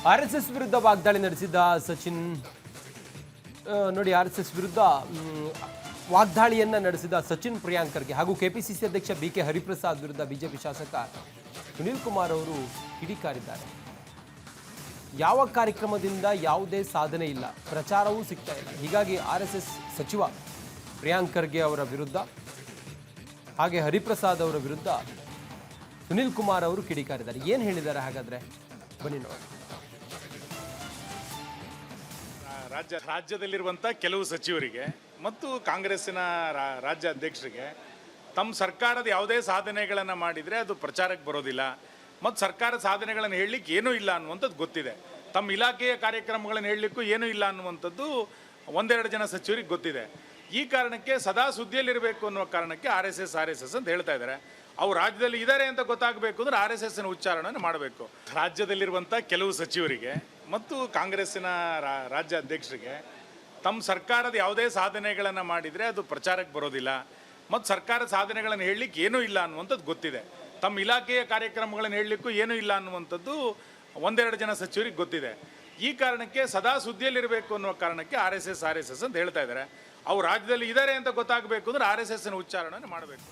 RSS ವಿರುದ್ಧ ವಾಗ್ದಾಳಿ ನಡೆಸಿದ್ದ ಸಚಿನ್ ನೋಡಿ ಆರ್ಎಸ್ಎಸ್ ವಿರುದ್ಧ ವಾಗ್ದಾಳಿಯನ್ನ ನಡೆಸಿದ ಸಚಿನ್ ಪ್ರಿಯಾಂಕರ್ಗೆ ಹಾಗೂ ಕೆಪಿಸಿಸಿ ಅಧ್ಯಕ್ಷ ಬಿಕೆ ಹರಿಪ್ರಸಾದ್ ವಿರುದ್ಧ ಬಿಜೆಪಿ ಶಾಸಕ ಸುನೀಲ್ ಕುಮಾರ್ ಅವರು ಕಿಡಿಕಾರಿದ್ದಾರೆ. ಯಾವ ಕಾರ್ಯಕ್ರಮದಿಂದ ಯಾವುದೇ ಸಾಧನೆ ಇಲ್ಲ, ಪ್ರಚಾರವೂ ಸಿಗ್ತಾ ಇಲ್ಲ. ಹೀಗಾಗಿ ಆರ್ಎಸ್ಎಸ್ ಸಚಿವ ಪ್ರಿಯಾಂಕರ್ಗೆ ಅವರ ವಿರುದ್ಧ ಹಾಗೆ ಹರಿಪ್ರಸಾದ್ ಅವರ ವಿರುದ್ಧ ಸುನೀಲ್ ಕುಮಾರ್ ಅವರು ಕಿಡಿಕಾರಿದ್ದಾರೆ. ಏನು ಹೇಳಿದ್ದಾರೆ ಹಾಗಾದ್ರೆ ಬನ್ನಿ ನೋಡಿ. ರಾಜ್ಯದಲ್ಲಿರುವಂಥ ಕೆಲವು ಸಚಿವರಿಗೆ ಮತ್ತು ಕಾಂಗ್ರೆಸ್ಸಿನ ರಾಜ್ಯ ಅಧ್ಯಕ್ಷರಿಗೆ ತಮ್ಮ ಸರ್ಕಾರದ ಯಾವುದೇ ಸಾಧನೆಗಳನ್ನು ಮಾಡಿದರೆ ಅದು ಪ್ರಚಾರಕ್ಕೆ ಬರೋದಿಲ್ಲ ಮತ್ತು ಸರ್ಕಾರದ ಸಾಧನೆಗಳನ್ನು ಹೇಳಲಿಕ್ಕೆ ಏನೂ ಇಲ್ಲ ಅನ್ನುವಂಥದ್ದು ಗೊತ್ತಿದೆ. ತಮ್ಮ ಇಲಾಖೆಯ ಕಾರ್ಯಕ್ರಮಗಳನ್ನು ಹೇಳಲಿಕ್ಕೂ ಏನೂ ಇಲ್ಲ ಅನ್ನುವಂಥದ್ದು ಒಂದೆರಡು ಜನ ಸಚಿವರಿಗೆ ಗೊತ್ತಿದೆ. ಈ ಕಾರಣಕ್ಕೆ ಸದಾ ಸುದ್ದಿಯಲ್ಲಿರಬೇಕು ಅನ್ನುವ ಕಾರಣಕ್ಕೆ ಆರ್ ಎಸ್ ಎಸ್ ಅಂತ ಹೇಳ್ತಾ ಇದ್ದಾರೆ. ಅವ್ರು ರಾಜ್ಯದಲ್ಲಿ ಇದ್ದಾರೆ ಅಂತ ಗೊತ್ತಾಗಬೇಕು ಅಂದರೆ ಆರ್ ಎಸ್ ಎಸ್ನ ಉಚ್ಚಾರಣೆ ಮಾಡಬೇಕು. ರಾಜ್ಯದಲ್ಲಿರುವಂಥ ಕೆಲವು ಸಚಿವರಿಗೆ ಮತ್ತು ಕಾಂಗ್ರೆಸ್ಸಿನ ರಾಜ್ಯ ಅಧ್ಯಕ್ಷರಿಗೆ ತಮ್ಮ ಸರ್ಕಾರದ ಯಾವುದೇ ಸಾಧನೆಗಳನ್ನು ಮಾಡಿದರೆ ಅದು ಪ್ರಚಾರಕ್ಕೆ ಬರೋದಿಲ್ಲ ಮತ್ತು ಸರ್ಕಾರದ ಸಾಧನೆಗಳನ್ನು ಹೇಳಲಿಕ್ಕೆ ಏನೂ ಇಲ್ಲ ಅನ್ನುವಂಥದ್ದು ಗೊತ್ತಿದೆ. ತಮ್ಮ ಇಲಾಖೆಯ ಕಾರ್ಯಕ್ರಮಗಳನ್ನು ಹೇಳಲಿಕ್ಕೂ ಏನೂ ಇಲ್ಲ ಅನ್ನುವಂಥದ್ದು ಒಂದೆರಡು ಜನ ಸಚಿವರಿಗೆ ಗೊತ್ತಿದೆ. ಈ ಕಾರಣಕ್ಕೆ ಸದಾ ಸುದ್ದಿಯಲ್ಲಿರಬೇಕು ಅನ್ನುವ ಕಾರಣಕ್ಕೆ ಆರ್ ಎಸ್ ಎಸ್ ಅಂತ ಹೇಳ್ತಾ ಇದ್ದಾರೆ. ಅವ್ರು ರಾಜ್ಯದಲ್ಲಿ ಇದ್ದಾರೆ ಅಂತ ಗೊತ್ತಾಗಬೇಕು ಅಂದರೆ ಆರ್ ಎಸ್ ಎಸ್ನ ಉಚ್ಚಾರಣೆ ಮಾಡಬೇಕು.